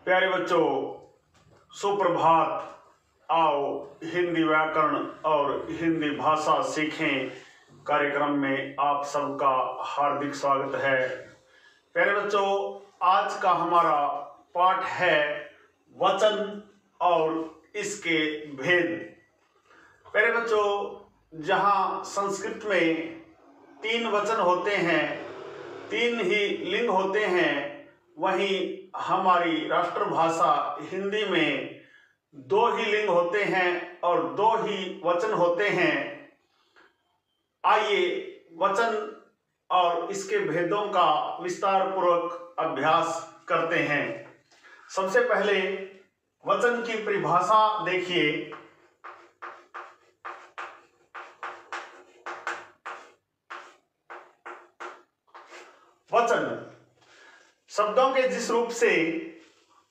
प्यारे बच्चों, सुप्रभात। आओ हिंदी व्याकरण और हिंदी भाषा सीखें कार्यक्रम में आप सबका हार्दिक स्वागत है। प्यारे बच्चों, आज का हमारा पाठ है वचन और इसके भेद। प्यारे बच्चों, जहाँ संस्कृत में 3 वचन होते हैं, 3 ही लिंग होते हैं, वहीं हमारी राष्ट्रभाषा हिंदी में 2 ही लिंग होते हैं और 2 ही वचन होते हैं। आइए वचन और इसके भेदों का विस्तार पूर्वक अभ्यास करते हैं। सबसे पहले वचन की परिभाषा देखिए। वचन शब्दों के जिस रूप से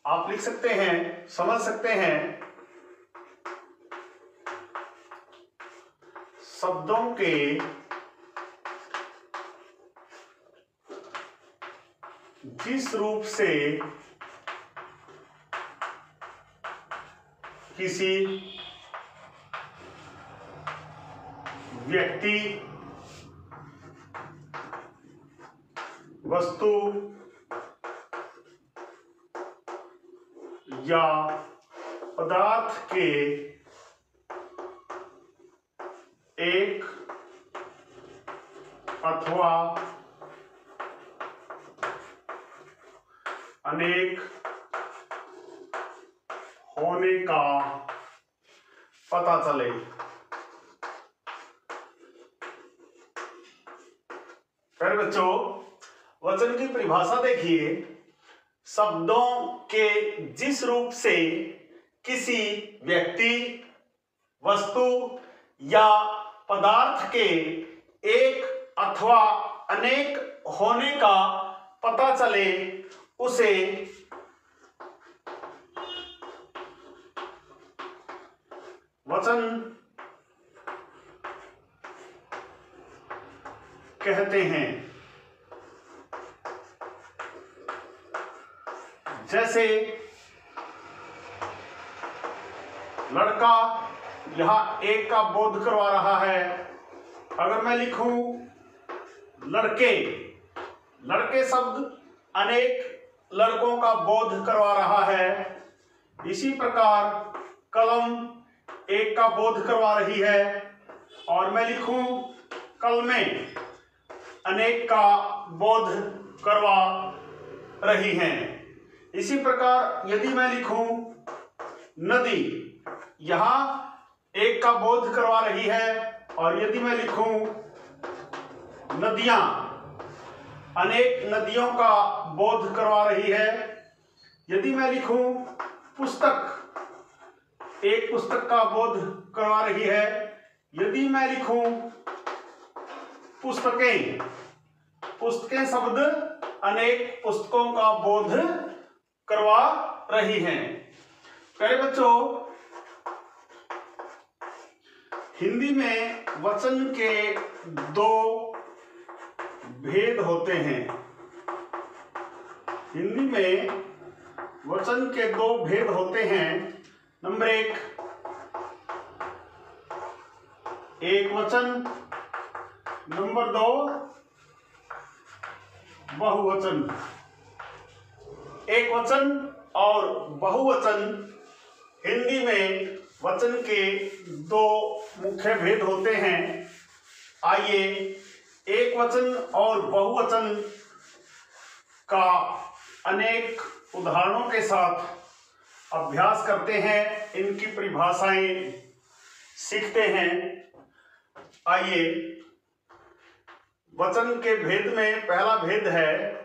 आप लिख सकते हैं, समझ सकते हैं, शब्दों के जिस रूप से किसी व्यक्ति, वस्तु या पदार्थ के एक अथवा अनेक होने का पता चले। फिर बच्चों, वचन की परिभाषा देखिए। शब्दों के जिस रूप से किसी व्यक्ति, वस्तु या पदार्थ के एक अथवा अनेक होने का पता चले, उसे वचन कहते हैं। जैसे लड़का यहां एक का बोध करवा रहा है। अगर मैं लिखूं लड़के, लड़के शब्द अनेक लड़कों का बोध करवा रहा है। इसी प्रकार कलम एक का बोध करवा रही है। और मैं लिखूं कलमें अनेक का बोध करवा रही हैं। इसी प्रकार यदि मैं लिखूं नदी, यहां एक का बोध करवा रही है। और यदि मैं लिखूं नदियां, अनेक नदियों का बोध करवा रही है। यदि मैं लिखूं पुस्तक, एक पुस्तक का बोध करवा रही है। यदि मैं लिखूं पुस्तकें, पुस्तकें शब्द अनेक पुस्तकों का बोध करवा रही हैं। प्यारे बच्चों, हिंदी में वचन के 2 भेद होते हैं। हिंदी में वचन के 2 भेद होते हैं। नंबर 1, एक वचन। नंबर 2, बहुवचन। एक वचन और बहुवचन हिंदी में वचन के 2 मुख्य भेद होते हैं। आइए एक वचन और बहुवचन का अनेक उदाहरणों के साथ अभ्यास करते हैं, इनकी परिभाषाएं सीखते हैं। आइए, वचन के भेद में पहला भेद है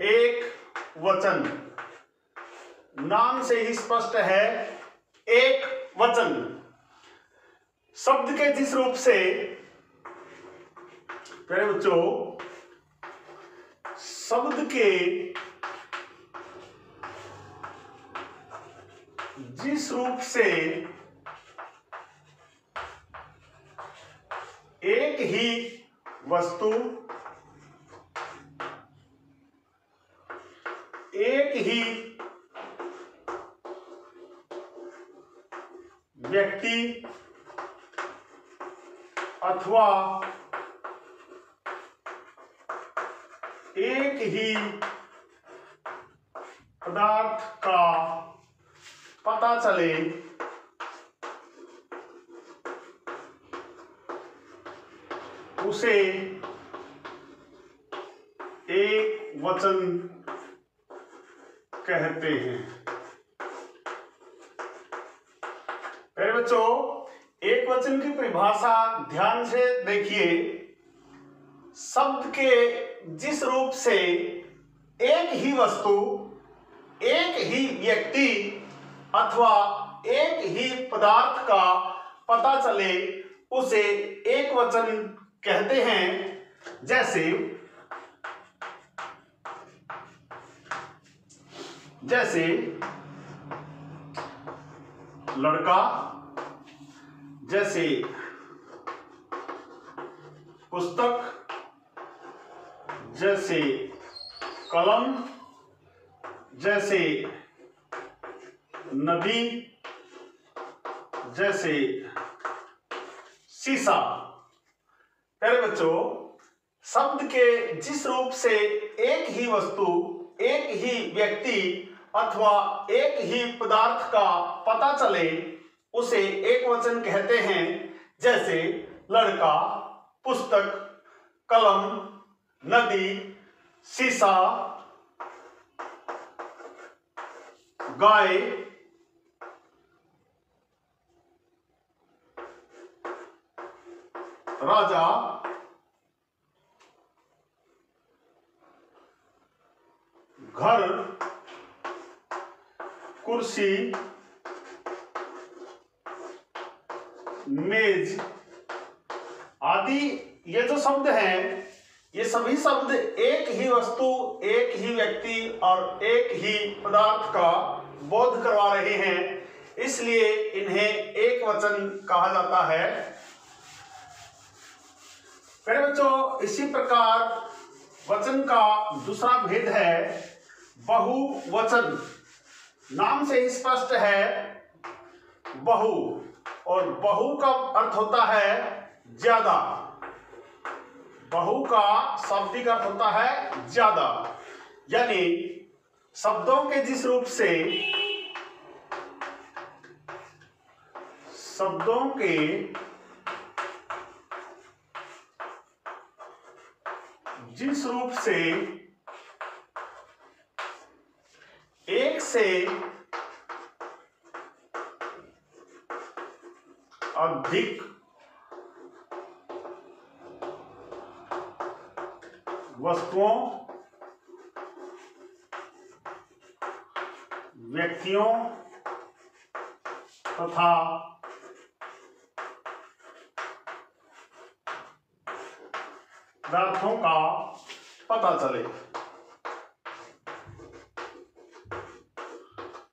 एक वचन। नाम से ही स्पष्ट है, एक वचन शब्द के जिस रूप से, प्यारे बच्चों, शब्द के जिस रूप से एक ही वस्तु, एक ही अथवा एक ही पदार्थ का पता चले उसे एक वचन कहते हैं। मेरे बच्चों, एक वचन की परिभाषा ध्यान से देखिए। शब्द के जिस रूप से एक ही वस्तु, एक ही व्यक्ति अथवा एक ही पदार्थ का पता चले उसे एक वचन कहते हैं। जैसे लड़का, जैसे पुस्तक, जैसे कलम, जैसे नदी, जैसे शीशा। प्यारे बच्चों, शब्द के जिस रूप से एक ही वस्तु, एक ही व्यक्ति अथवा एक ही पदार्थ का पता चले उसे एक वचन कहते हैं। जैसे लड़का, पुस्तक, कलम, नदी, शीशा, गाय, राजा, घर, कुर्सी, मेज आदि। ये जो शब्द हैं, ये सभी शब्द एक ही वस्तु, एक ही व्यक्ति और एक ही पदार्थ का बोध करवा रहे हैं, इसलिए इन्हें एक वचन कहा जाता है। मेरे बच्चों, इसी प्रकार वचन का दूसरा भेद है बहुवचन। नाम से ही स्पष्ट है बहु, और बहु का अर्थ होता है ज्यादा। बहु का शाब्दिक अर्थ होता है ज्यादा, यानी शब्दों के जिस रूप से, शब्दों के जिस रूप से एक से अधिक वस्तुओं, व्यक्तियों तथा पदार्थों का पता चले।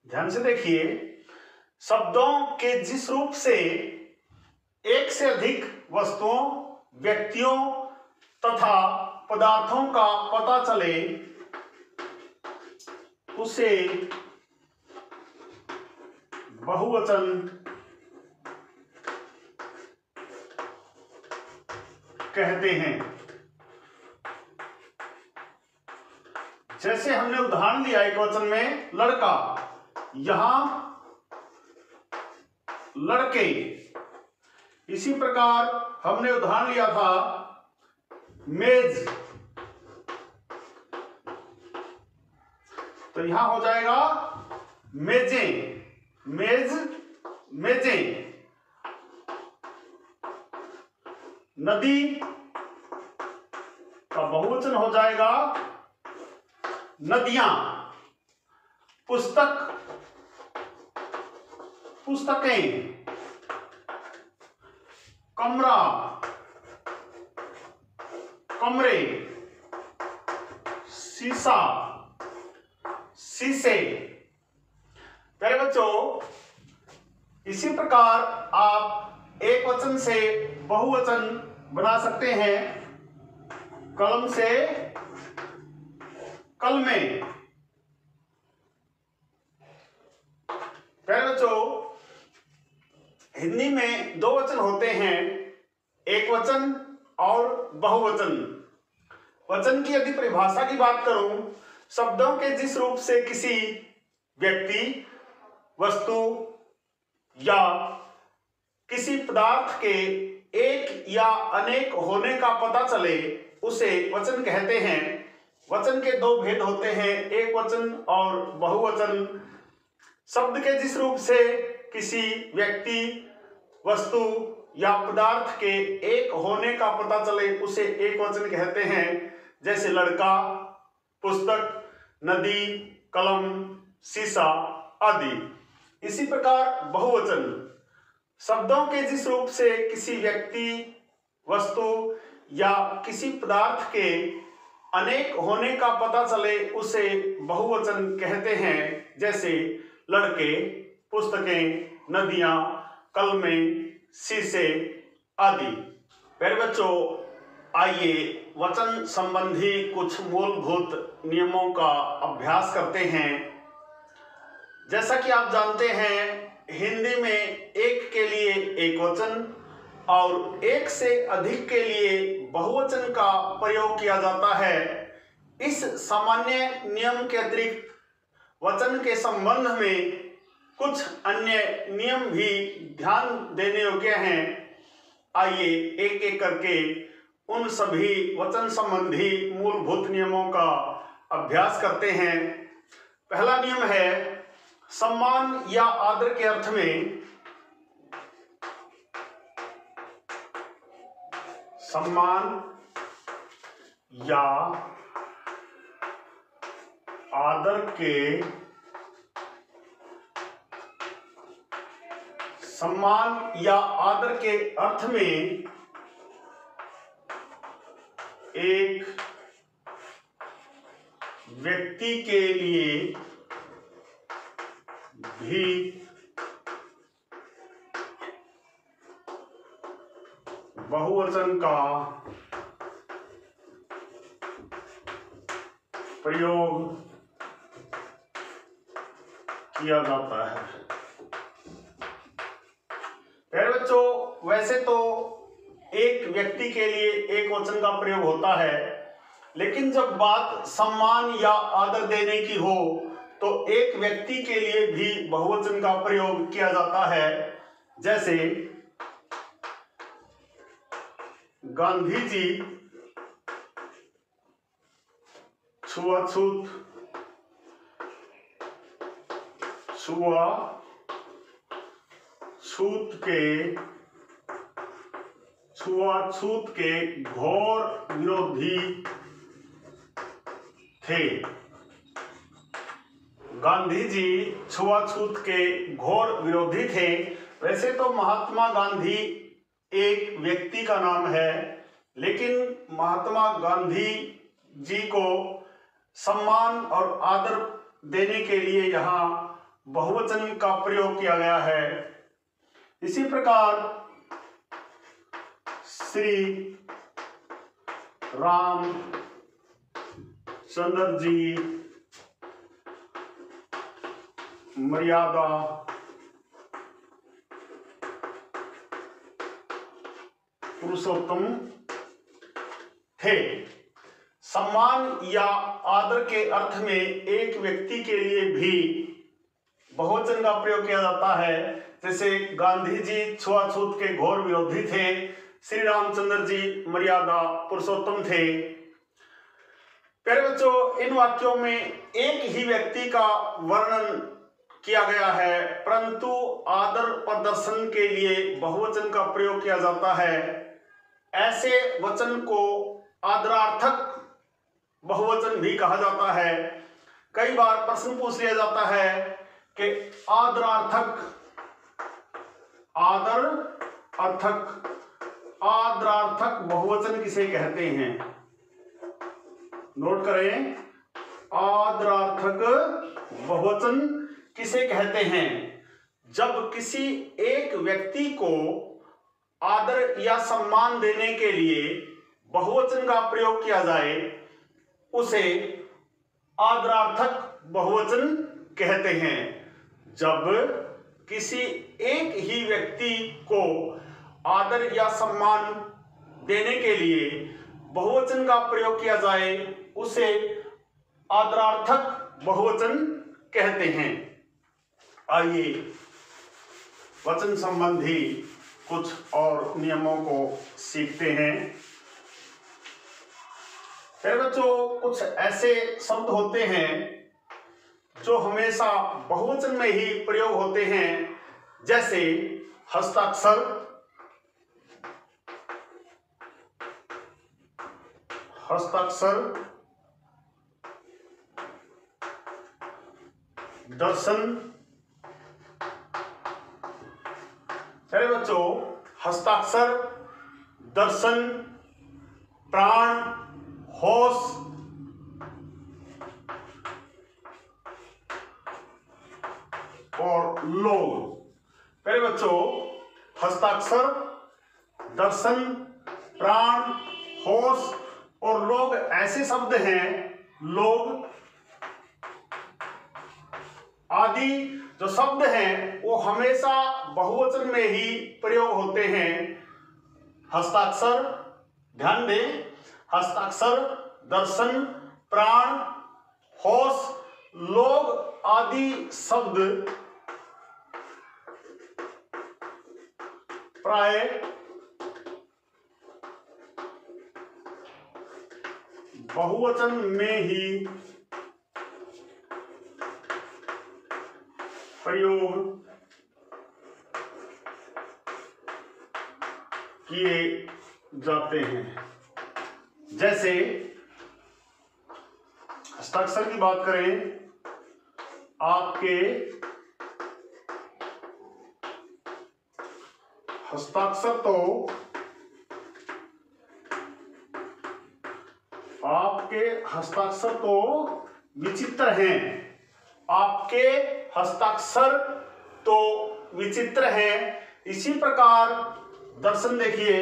ध्यान से देखिए, शब्दों के जिस रूप से एक से अधिक वस्तुओं, व्यक्तियों तथा पदार्थों का पता चले उसे बहुवचन कहते हैं। जैसे हमने उदाहरण लिया एक वचन में लड़का, यहां लड़के। इसी प्रकार हमने उदाहरण लिया था मेज, तो यहां हो जाएगा मेजें, मेज, मेजें। नदी का बहुवचन हो जाएगा नदियां। पुस्तक, पुस्तकें। कमरा, कमरे। शीशा, शीशे। प्यारे बच्चों, इसी प्रकार आप एक वचन से बहुवचन बना सकते हैं। कलम से कलमें। प्यारे बच्चों, हिंदी में दो वचन होते हैं, एकवचन और बहुवचन। वचन की यदि परिभाषा की बात करूं, शब्दों के जिस रूप से किसी व्यक्ति, वस्तु या किसी पदार्थ के एक या अनेक होने का पता चले उसे वचन कहते हैं। वचन के दो भेद होते हैं, एक वचन और बहुवचन। शब्द के जिस रूप से किसी व्यक्ति, वस्तु या पदार्थ के एक होने का पता चले उसे एक वचन कहते हैं, जैसे लड़का, पुस्तक, नदी, कलम, शीशा आदि। इसी प्रकार बहुवचन, शब्दों के जिस रूप से किसी व्यक्ति, वस्तु या किसी पदार्थ के अनेक होने का पता चले उसे बहुवचन कहते हैं, जैसे लड़के, पुस्तकें, नदियां, कलमें, शीशे आदि। प्यारे बच्चों, आइए वचन संबंधी कुछ मूलभूत नियमों का अभ्यास करते हैं। जैसा कि आप जानते हैं, हिंदी में एक के लिए एक वचन और एक से अधिक के लिए बहुवचन का प्रयोग किया जाता है। इस सामान्य नियम के अतिरिक्त वचन के संबंध में कुछ अन्य नियम भी ध्यान देने योग्य हैं। आइए एक एक करके उन सभी वचन संबंधी मूलभूत नियमों का अभ्यास करते हैं। पहला नियम है, सम्मान या आदर के अर्थ में, सम्मान या आदर के, सम्मान या आदर के अर्थ में एक व्यक्ति के लिए भी बहुवचन का प्रयोग किया जाता है। प्यारे बच्चों, वैसे तो एक व्यक्ति के लिए एक वचन का प्रयोग होता है, लेकिन जब बात सम्मान या आदर देने की हो तो एक व्यक्ति के लिए भी बहुवचन का प्रयोग किया जाता है। जैसे गांधी जी छुआछूत के घोर विरोधी थे। गांधी जी छुआछूत के घोर विरोधी थे। वैसे तो महात्मा गांधी एक व्यक्ति का नाम है, लेकिन महात्मा गांधी जी को सम्मान और आदर देने के लिए यहाँ बहुवचन का प्रयोग किया गया है। इसी प्रकार श्री रामचंद्र जी, मर्यादा पुरुषोत्तम थे। सम्मान या आदर के अर्थ में एक व्यक्ति के लिए भी बहुवचन का प्रयोग किया जाता है। जैसे गांधी जी छुआछूत के घोर विरोधी थे, श्री रामचंद्र जी मर्यादा पुरुषोत्तम थे। प्यारे बच्चों, इन वाक्यों में एक ही व्यक्ति का वर्णन किया गया है, परंतु आदर प्रदर्शन के लिए बहुवचन का प्रयोग किया जाता है। ऐसे वचन को आदरार्थक बहुवचन भी कहा जाता है। कई बार प्रश्न पूछ लिया जाता है कि आदरार्थक बहुवचन किसे कहते हैं। नोट करें, आदरार्थक बहुवचन किसे कहते हैं। जब किसी एक व्यक्ति को आदर या सम्मान देने के लिए बहुवचन का प्रयोग किया जाए उसे आदरार्थक बहुवचन कहते हैं। जब किसी एक ही व्यक्ति को आदर या सम्मान देने के लिए बहुवचन का प्रयोग किया जाए उसे आदरार्थक बहुवचन कहते हैं। आइए वचन संबंधी कुछ और नियमों को सीखते हैं। फिर बच्चों, कुछ ऐसे शब्द होते हैं जो हमेशा बहुवचन में ही प्रयोग होते हैं, जैसे हस्ताक्षर, दर्शन। अरे बच्चों, हस्ताक्षर, दर्शन, प्राण, होश, और लोग। पहले बच्चों, हस्ताक्षर, दर्शन, प्राण, होश और लोग ऐसे शब्द हैं, लोग आदि जो शब्द हैं वो हमेशा बहुवचन में ही प्रयोग होते हैं। हस्ताक्षर, ध्यान दें, हस्ताक्षर, दर्शन, प्राण, होश, लोग आदि शब्द प्राय बहुवचन में ही प्रयोग किए जाते हैं। जैसे हस्ताक्षर की बात करें, आपके हस्ताक्षर तो विचित्र हैं। आपके हस्ताक्षर तो विचित्र हैं। इसी प्रकार दर्शन देखिए,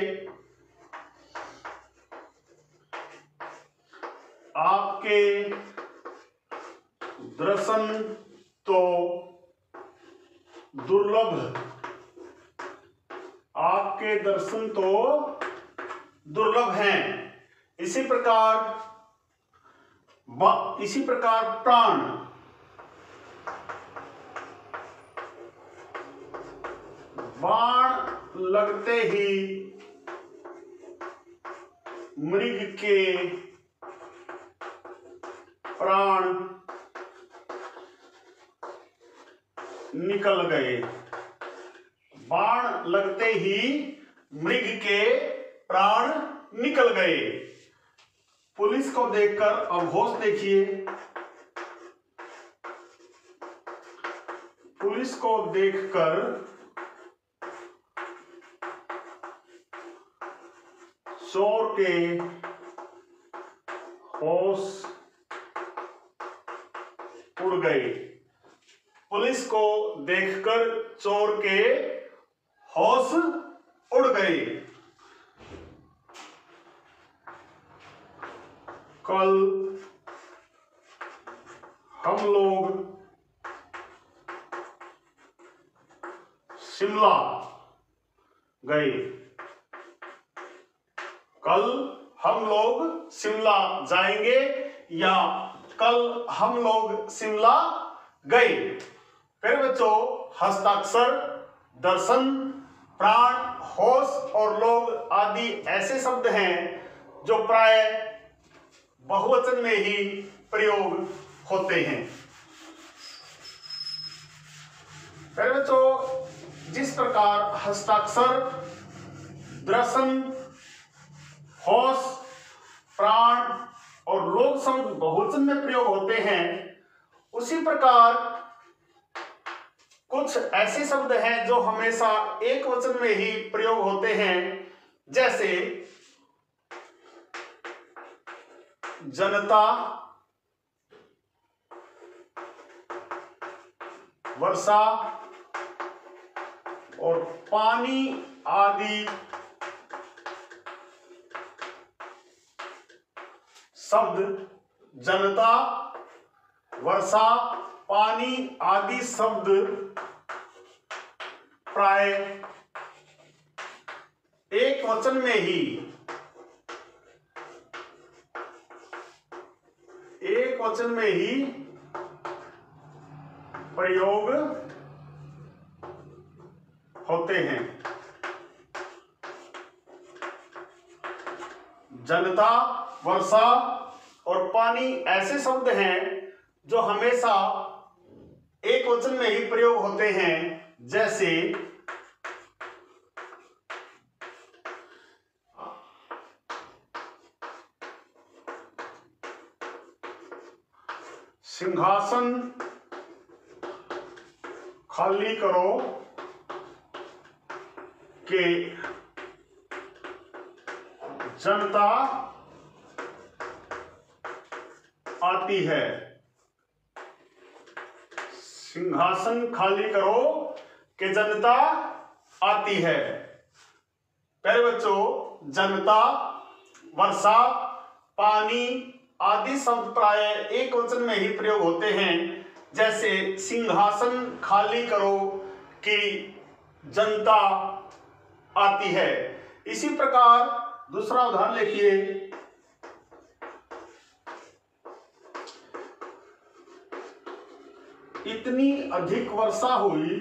आपके दर्शन तो दुर्लभ, आपके दर्शन तो दुर्लभ हैं। इसी प्रकार प्राण, बाण लगते ही मृग के प्राण निकल गए। बाण लगते ही मृग के प्राण निकल गए। पुलिस को देखकर अब होश देखिए, पुलिस को देखकर चोर के होश उड़ गए। पुलिस को देखकर चोर के होश उड़ गए। कल हम लोग शिमला गए। कल हम लोग शिमला जाएंगे या कल हम लोग शिमला गए। फिर बच्चों, हस्ताक्षर, दर्शन, प्राण, होश और लोग आदि ऐसे शब्द हैं जो प्राय बहुवचन में ही प्रयोग होते हैं। फिर बच्चों, जिस प्रकार हस्ताक्षर, दर्शन, होश, प्राण और लोग शब्द बहुवचन में प्रयोग होते हैं, उसी प्रकार कुछ ऐसे शब्द हैं जो हमेशा एक वचन में ही प्रयोग होते हैं। जैसे जनता, वर्षा और पानी आदि शब्द, जनता, वर्षा, पानी आदि शब्द प्राय एक वचन में ही एक वचन में ही प्रयोग होते हैं। जनता, वर्षा और पानी ऐसे शब्द हैं जो हमेशा एक वचन में ही प्रयोग होते हैं, जैसे सिंहासन खाली करो कि जनता आती है। सिंहासन खाली करो कि जनता आती है। प्यारे बच्चों, जनता, वर्षा, पानी आदि शब्द प्राय एक वचन में ही प्रयोग होते हैं, जैसे सिंहासन खाली करो कि जनता आती है। इसी प्रकार दूसरा उदाहरण लिखिए। इतनी अधिक वर्षा हुई,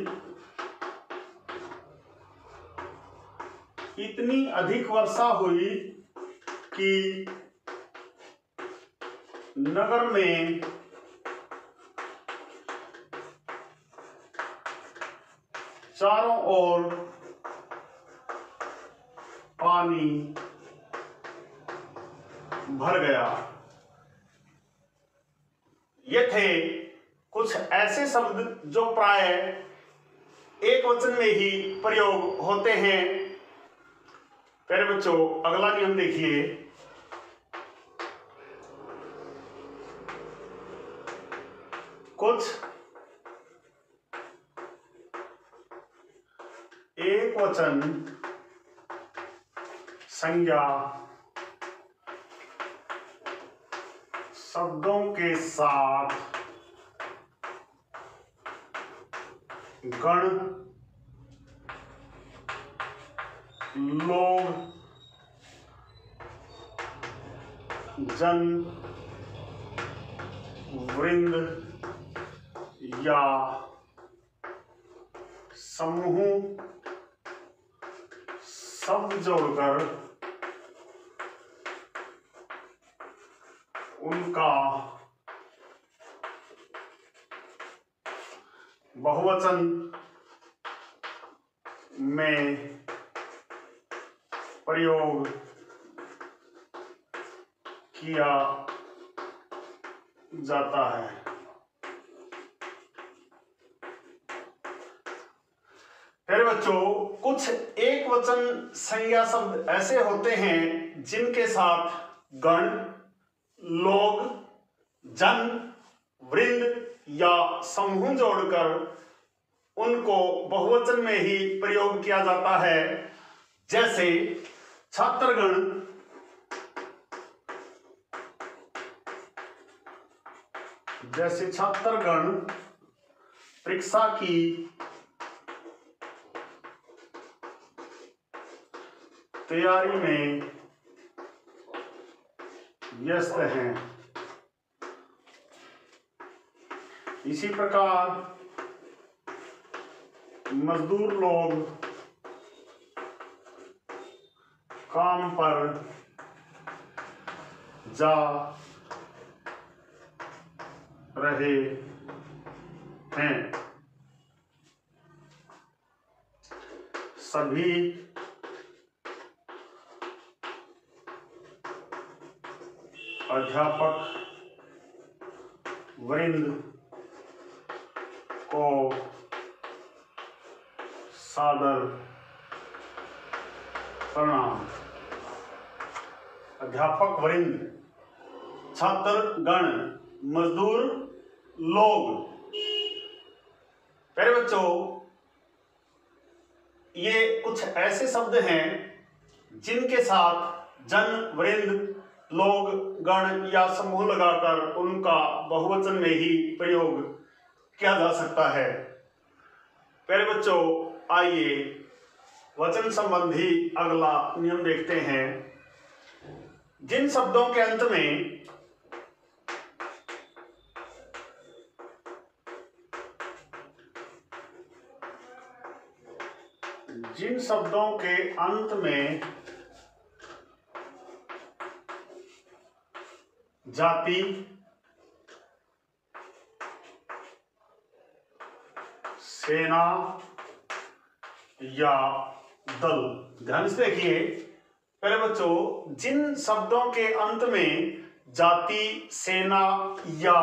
इतनी अधिक वर्षा हुई कि नगर में चारों ओर पानी भर गया। ये थे कुछ ऐसे शब्द जो प्राय एक वचन में ही प्रयोग होते हैं। प्यारे बच्चों, अगला नियम देखिए। कुछ एक वचन संज्ञा शब्दों के साथ गण, लोग, जन, वृंद या समूह शब्द जोड़कर उनका बहुवचन में प्रयोग किया जाता है। फिर बच्चों, कुछ एक वचन संज्ञा शब्द ऐसे होते हैं जिनके साथ गण, लोग, जन, वृंद या समूह जोड़कर उनको बहुवचन में ही प्रयोग किया जाता है, जैसे छात्रगण, परीक्षा की तैयारी में व्यस्त हैं। इसी प्रकार मजदूर लोग काम पर जा रहे हैं। सभी अध्यापक वृंद को सादर प्रणाम। अध्यापक वृंद, छात्रगण, मजदूर लोग। प्यारे बच्चों, ये कुछ ऐसे शब्द हैं जिनके साथ जन, वृंद, लोग, गण या समूह लगाकर उनका बहुवचन में ही प्रयोग किया जा सकता है। प्यारे बच्चों, आइए वचन संबंधी अगला नियम देखते हैं। जिन शब्दों के अंत में जिन शब्दों के अंत में जाति, सेना या दल, ध्यान से देखिए। पहले बच्चों, जिन शब्दों के अंत में जाति, सेना या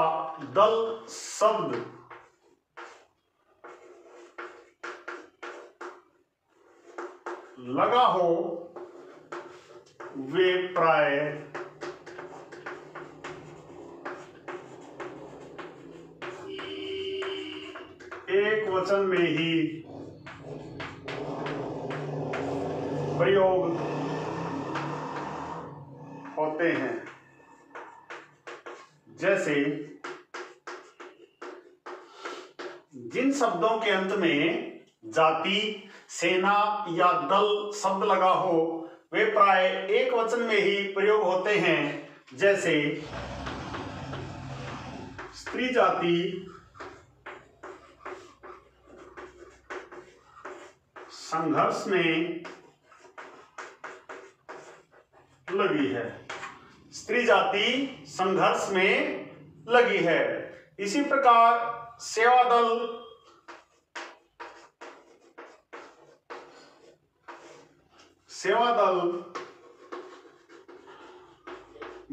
दल शब्द लगा हो वे प्राय एक वचन में ही प्रयोग होते हैं। जैसे जिन शब्दों के अंत में जाति, सेना या दल शब्द लगा हो वे प्राय एक वचन में ही प्रयोग होते हैं। जैसे स्त्री जाति संघर्ष में लगी है। स्त्री जाति संघर्ष में लगी है। इसी प्रकार सेवा दल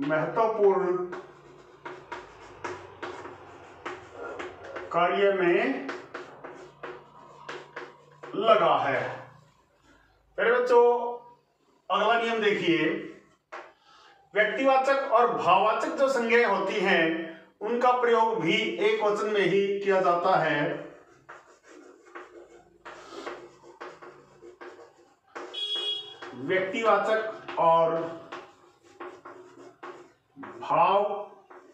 महत्वपूर्ण कार्य में लगा है। मेरे बच्चों, अगला नियम देखिए। व्यक्तिवाचक और भाववाचक जो संज्ञाएं होती हैं उनका प्रयोग भी एक वचन में ही किया जाता है। व्यक्तिवाचक और भाववाचक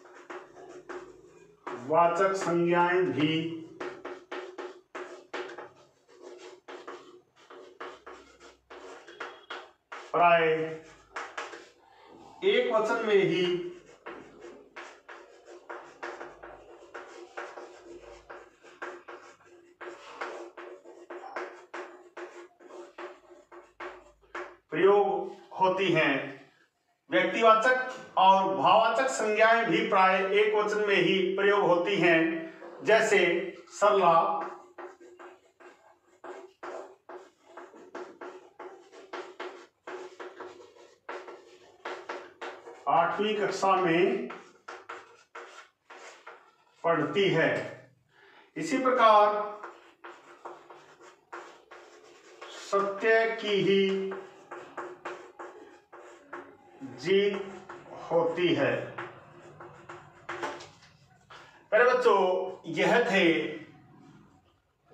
संज्ञाएं भी प्राय एक वचन में ही प्रयोग होती हैं। व्यक्तिवाचक और भाववाचक संज्ञाएं भी प्राय एक वचन में ही प्रयोग होती हैं। जैसे सरला, आठवीं कक्षा में पढ़ती है। इसी प्रकार सत्य की ही जीत होती है। मेरे बच्चों, यह थे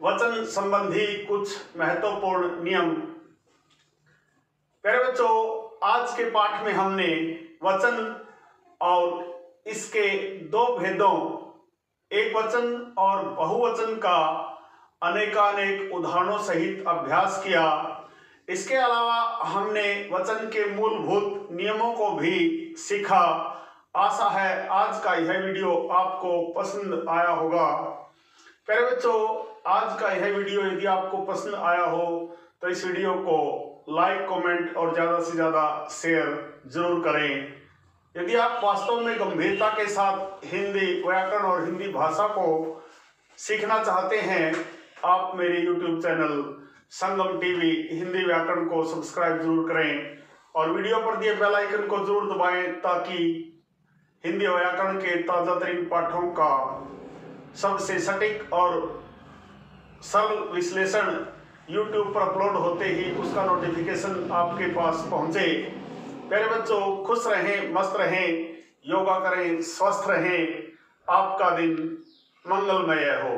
वचन संबंधी कुछ महत्वपूर्ण नियम। मेरे बच्चों, आज के पाठ में हमने वचन और इसके दो भेदों, एक वचन और बहुवचन का अनेकानेक उदाहरणों सहित अभ्यास किया। इसके अलावा हमने वचन के मूलभूत नियमों को भी सीखा। आशा है आज का यह वीडियो आपको पसंद आया होगा। प्यारे बच्चों, आज का यह वीडियो यदि आपको पसंद आया हो तो इस वीडियो को लाइक, कमेंट और ज़्यादा से ज़्यादा शेयर जरूर करें। यदि आप वास्तव में गंभीरता के साथ हिंदी व्याकरण और हिंदी भाषा को सीखना चाहते हैं, आप मेरे YouTube चैनल संगम टीवी हिंदी व्याकरण को सब्सक्राइब जरूर करें और वीडियो पर दिए बेल आइकन को जरूर दबाएं ताकि हिंदी व्याकरण के ताजा तरीन पाठों का सबसे सटीक और सरल विश्लेषण YouTube पर अपलोड होते ही उसका नोटिफिकेशन आपके पास पहुंचे। प्यारे बच्चों, खुश रहें, मस्त रहें, योगा करें, स्वस्थ रहें। आपका दिन मंगलमय हो।